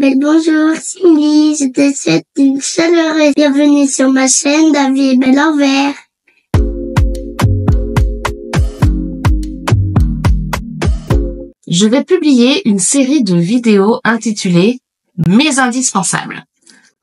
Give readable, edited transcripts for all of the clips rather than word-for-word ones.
Belle bonjour, Cindy, je te souhaite une chaleureuse bienvenue sur ma chaîne David Belle Envers. Je vais publier une série de vidéos intitulée « Mes indispensables »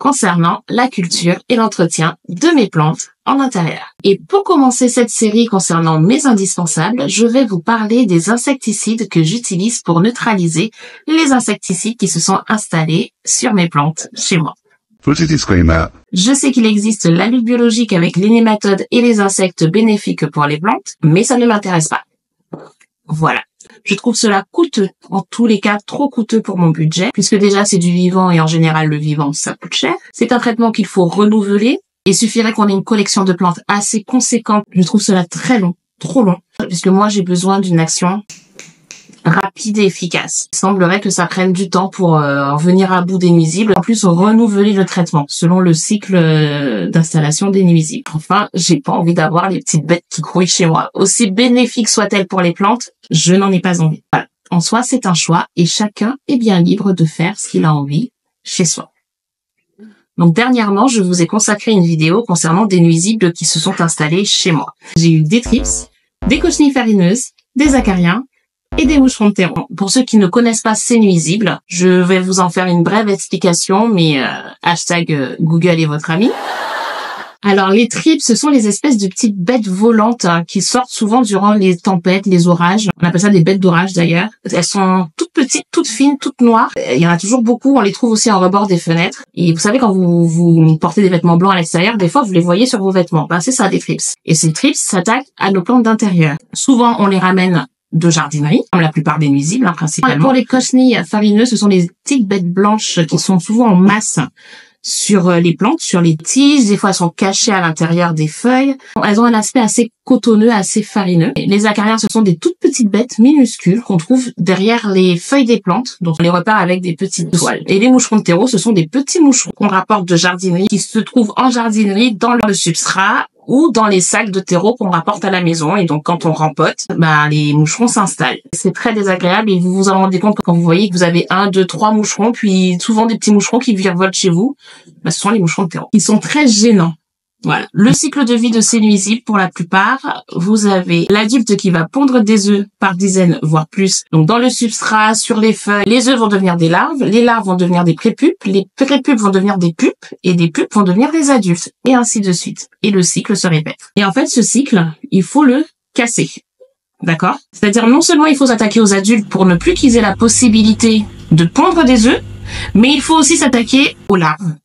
concernant la culture et l'entretien de mes plantes en intérieur. Et pour commencer cette série concernant mes indispensables, je vais vous parler des insecticides que j'utilise pour neutraliser les insecticides qui se sont installés sur mes plantes chez moi. Petit disclaimer. Je sais qu'il existe la lutte biologique avec les nématodes et les insectes bénéfiques pour les plantes, mais ça ne m'intéresse pas. Voilà. Je trouve cela coûteux, en tous les cas trop coûteux pour mon budget, puisque déjà c'est du vivant et en général le vivant ça coûte cher. C'est un traitement qu'il faut renouveler. Il suffirait qu'on ait une collection de plantes assez conséquente. Je trouve cela très long, trop long, puisque moi j'ai besoin d'une action rapide et efficace. Il semblerait que ça prenne du temps pour en venir à bout des nuisibles. En plus, renouveler le traitement selon le cycle d'installation des nuisibles. Enfin, j'ai pas envie d'avoir les petites bêtes qui grouillent chez moi. Aussi bénéfiques soient-elles pour les plantes, je n'en ai pas envie. Voilà. En soi, c'est un choix et chacun est bien libre de faire ce qu'il a envie chez soi. Donc dernièrement, je vous ai consacré une vidéo concernant des nuisibles qui se sont installés chez moi. J'ai eu des thrips, des cochenilles farineuses, des acariens et des moucherons de terreau. Pour ceux qui ne connaissent pas ces nuisibles, je vais vous en faire une brève explication, mais hashtag Google est votre ami. Alors les tripes, ce sont les espèces de petites bêtes volantes qui sortent souvent durant les tempêtes, les orages. On appelle ça des bêtes d'orage d'ailleurs. Elles sont toutes petites, toutes fines, toutes noires. Il y en a toujours beaucoup, on les trouve aussi en rebord des fenêtres. Et vous savez, quand vous portez des vêtements blancs à l'extérieur, des fois vous les voyez sur vos vêtements. Ben, c'est ça des tripes. Et ces tripes s'attaquent à nos plantes d'intérieur. Souvent on les ramène de jardinerie, comme la plupart des nuisibles principalement. Pour les cochenilles farineuses, ce sont les petites bêtes blanches qui sont souvent en masse sur les plantes, sur les tiges. Des fois, elles sont cachées à l'intérieur des feuilles. Elles ont un aspect assez cotonneux, assez farineux. Et les acariens, ce sont des toutes petites bêtes minuscules qu'on trouve derrière les feuilles des plantes, donc on les repère avec des petites toiles. Et les moucherons de terreau, ce sont des petits moucherons qu'on rapporte de jardinerie, qui se trouvent en jardinerie dans le substrat ou dans les sacs de terreau qu'on rapporte à la maison. Et donc, quand on rempote, les moucherons s'installent. C'est très désagréable et vous vous en rendez compte quand vous voyez que vous avez 1, 2, 3 moucherons, puis souvent des petits moucherons qui virevoltent chez vous. Ce sont les moucherons de terreau. Ils sont très gênants. Voilà. Le cycle de vie de ces nuisibles, pour la plupart, vous avez l'adulte qui va pondre des œufs par dizaines, voire plus. Donc, dans le substrat, sur les feuilles, les œufs vont devenir des larves, les larves vont devenir des prépupes, les prépupes vont devenir des pupes, et des pupes vont devenir des adultes, et ainsi de suite. Et le cycle se répète. Et en fait, ce cycle, il faut le casser. D'accord? C'est-à-dire, non seulement il faut s'attaquer aux adultes pour ne plus qu'ils aient la possibilité de pondre des œufs, mais il faut aussi s'attaquer aux larves,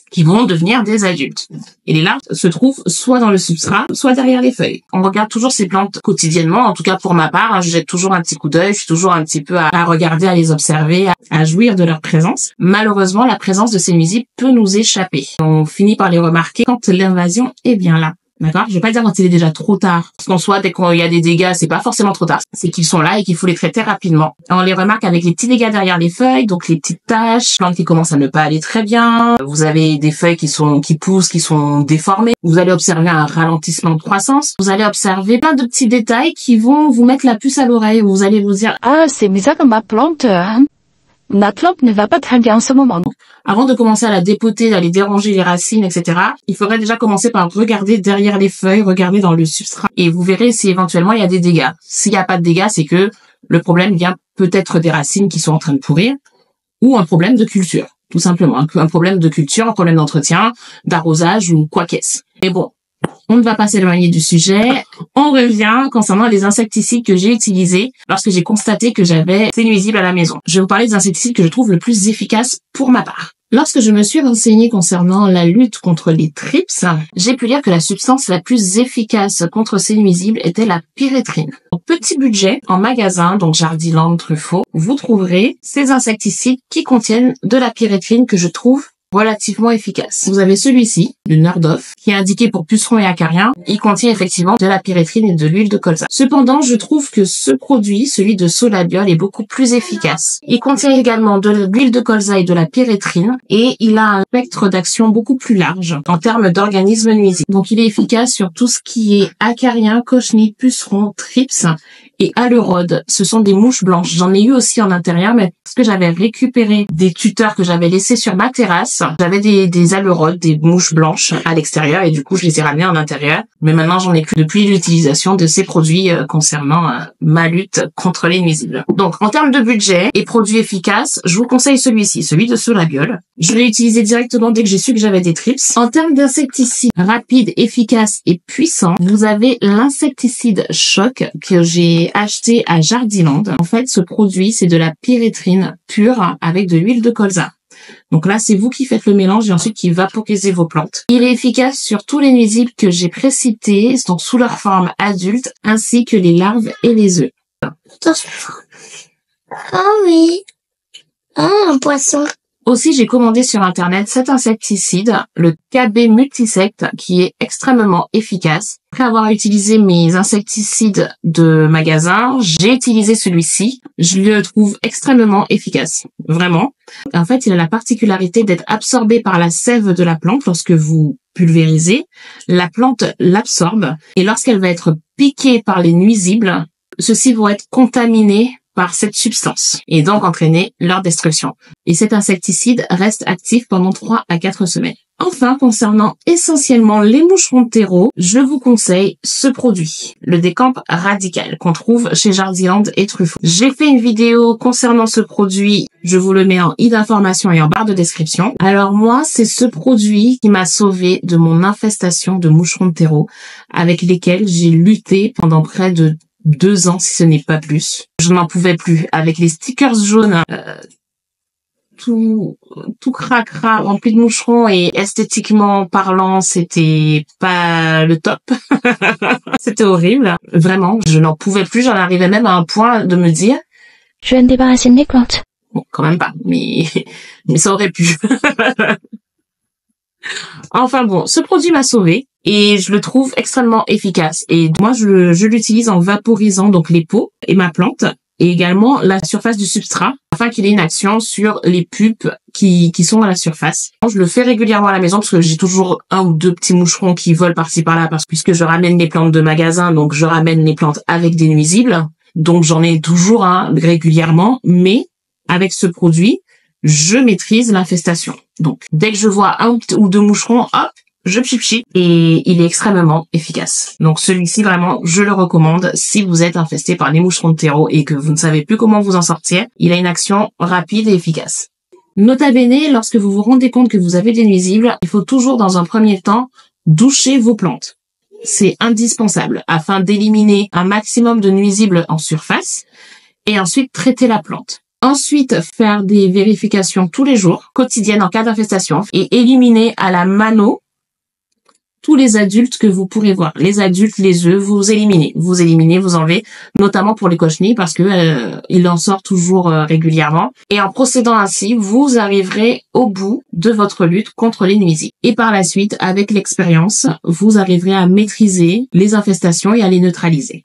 qui vont devenir des adultes. Et les larves se trouvent soit dans le substrat, soit derrière les feuilles. On regarde toujours ces plantes quotidiennement, en tout cas pour ma part, je jette toujours un petit coup d'œil, je suis toujours un petit peu à regarder, à les observer, à jouir de leur présence. Malheureusement, la présence de ces nuisibles peut nous échapper. On finit par les remarquer quand l'invasion est bien là. D'accord? Je vais pas dire quand il est déjà trop tard. Parce qu'en soi, dès qu'il y a des dégâts, c'est pas forcément trop tard. C'est qu'ils sont là et qu'il faut les traiter rapidement. On les remarque avec les petits dégâts derrière les feuilles, donc les petites taches, plantes qui commencent à ne pas aller très bien. Vous avez des feuilles qui poussent, qui sont déformées. Vous allez observer un ralentissement de croissance. Vous allez observer plein de petits détails qui vont vous mettre la puce à l'oreille. Vous allez vous dire, ah, c'est bizarre que ma plante ne va pas très bien en ce moment. Avant de commencer à la dépoter, d'aller déranger les racines, etc., il faudrait déjà commencer par regarder derrière les feuilles, regarder dans le substrat, et vous verrez si éventuellement il y a des dégâts. S'il n'y a pas de dégâts, c'est que le problème vient peut-être des racines qui sont en train de pourrir, ou un problème de culture, tout simplement. Un problème de culture, un problème d'entretien, d'arrosage, ou quoi qu'est-ce. Mais bon, on ne va pas s'éloigner du sujet. On revient concernant les insecticides que j'ai utilisés lorsque j'ai constaté que j'avais ces nuisibles à la maison. Je vais vous parler des insecticides que je trouve le plus efficaces pour ma part. Lorsque je me suis renseignée concernant la lutte contre les thrips, j'ai pu lire que la substance la plus efficace contre ces nuisibles était la pyréthrine. Au petit budget, en magasin, donc Jardiland, Truffaut, vous trouverez ces insecticides qui contiennent de la pyréthrine que je trouve relativement efficace. Vous avez celui-ci, le Nerdoff, qui est indiqué pour pucerons et acariens. Il contient effectivement de la pyréthrine et de l'huile de colza. Cependant, je trouve que ce produit, celui de Solabiol, est beaucoup plus efficace. Il contient également de l'huile de colza et de la pyréthrine, et il a un spectre d'action beaucoup plus large en termes d'organismes nuisibles. Donc il est efficace sur tout ce qui est acarien, cochenille, pucerons, thrips, et Alerode. Ce sont des mouches blanches. J'en ai eu aussi en intérieur, mais parce que j'avais récupéré des tuteurs que j'avais laissés sur ma terrasse, j'avais des Alerode, des mouches blanches à l'extérieur, et du coup, je les ai ramenés en intérieur. Mais maintenant, j'en ai plus depuis l'utilisation de ces produits concernant ma lutte contre les nuisibles. Donc, en termes de budget et produits efficaces, je vous conseille celui-ci, celui de Solabiol. Je l'ai utilisé directement dès que j'ai su que j'avais des trips. En termes d'insecticides rapides, efficaces et puissants, vous avez l'insecticide Choc que j'ai acheté à Jardiland. En fait, ce produit, c'est de la pyréthrine pure avec de l'huile de colza. Donc là, c'est vous qui faites le mélange et ensuite qui vaporisez vos plantes. Il est efficace sur tous les nuisibles que j'ai précités, donc sous leur forme adulte, ainsi que les larves et les œufs. Ah oui. Ah, un poisson. Aussi, j'ai commandé sur internet cet insecticide, le KB Multisect, qui est extrêmement efficace. Après avoir utilisé mes insecticides de magasin, j'ai utilisé celui-ci. Je le trouve extrêmement efficace. Vraiment. En fait, il a la particularité d'être absorbé par la sève de la plante lorsque vous pulvérisez. La plante l'absorbe et lorsqu'elle va être piquée par les nuisibles, ceux-ci vont être contaminés par cette substance et donc entraîner leur destruction. Et cet insecticide reste actif pendant 3 à 4 semaines. Enfin, concernant essentiellement les moucherons de terreau, je vous conseille ce produit, le Décamp Radical, qu'on trouve chez Jardiland et Truffaut. J'ai fait une vidéo concernant ce produit, je vous le mets en i d'information et en barre de description. Alors moi, c'est ce produit qui m'a sauvé de mon infestation de moucherons de terreau, avec lesquels j'ai lutté pendant près de 2 ans, si ce n'est pas plus. Je n'en pouvais plus. Avec les stickers jaunes, tout cracra, rempli de moucherons et esthétiquement parlant, c'était pas le top. C'était horrible. Vraiment, je n'en pouvais plus. J'en arrivais même à un point de me dire... Je vais me débarrasser de mes plantes. Bon, quand même pas, mais ça aurait pu. Enfin bon, ce produit m'a sauvé et je le trouve extrêmement efficace. Et moi, je l'utilise en vaporisant donc les pots et ma plante et également la surface du substrat afin qu'il ait une action sur les pupes qui sont à la surface. Je le fais régulièrement à la maison parce que j'ai toujours 1 ou 2 petits moucherons qui volent par-ci par-là puisque je ramène les plantes de magasin, donc je ramène les plantes avec des nuisibles. Donc j'en ai toujours régulièrement, mais avec ce produit, je maîtrise l'infestation. Donc, dès que je vois 1 ou 2 moucherons, hop, je pchit et il est extrêmement efficace. Donc, celui-ci, vraiment, je le recommande si vous êtes infesté par les moucherons de terreau et que vous ne savez plus comment vous en sortir. Il a une action rapide et efficace. Nota bene, lorsque vous vous rendez compte que vous avez des nuisibles, il faut toujours, dans un premier temps, doucher vos plantes. C'est indispensable afin d'éliminer un maximum de nuisibles en surface et ensuite traiter la plante. Ensuite, faire des vérifications tous les jours, quotidiennes en cas d'infestation et éliminer à la mano tous les adultes que vous pourrez voir. Les adultes, les œufs, vous éliminez, vous enlevez, notamment pour les cochenilles parce que il en sort toujours régulièrement. Et en procédant ainsi, vous arriverez au bout de votre lutte contre les nuisibles. Et par la suite, avec l'expérience, vous arriverez à maîtriser les infestations et à les neutraliser.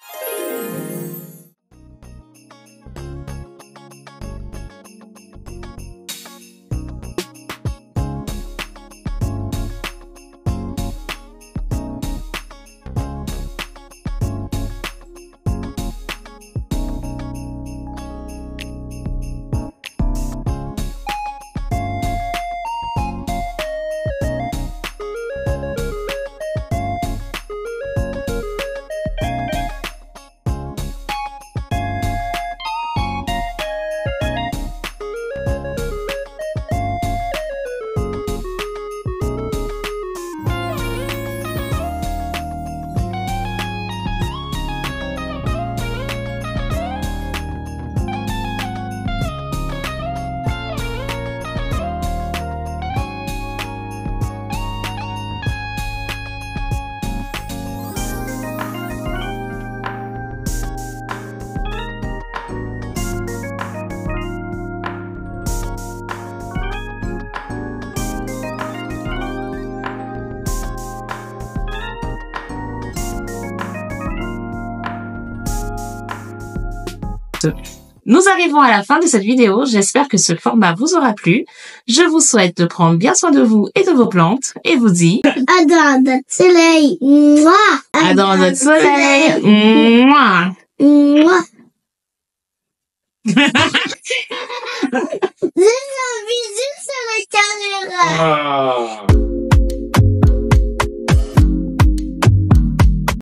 Nous arrivons à la fin de cette vidéo. J'espère que ce format vous aura plu. Je vous souhaite de prendre bien soin de vous et de vos plantes et vous dis à dans notre soleil. Mouah. à dans notre soleil. Mouah. Mouah. Je fais un bisou sur la caméra. Ah.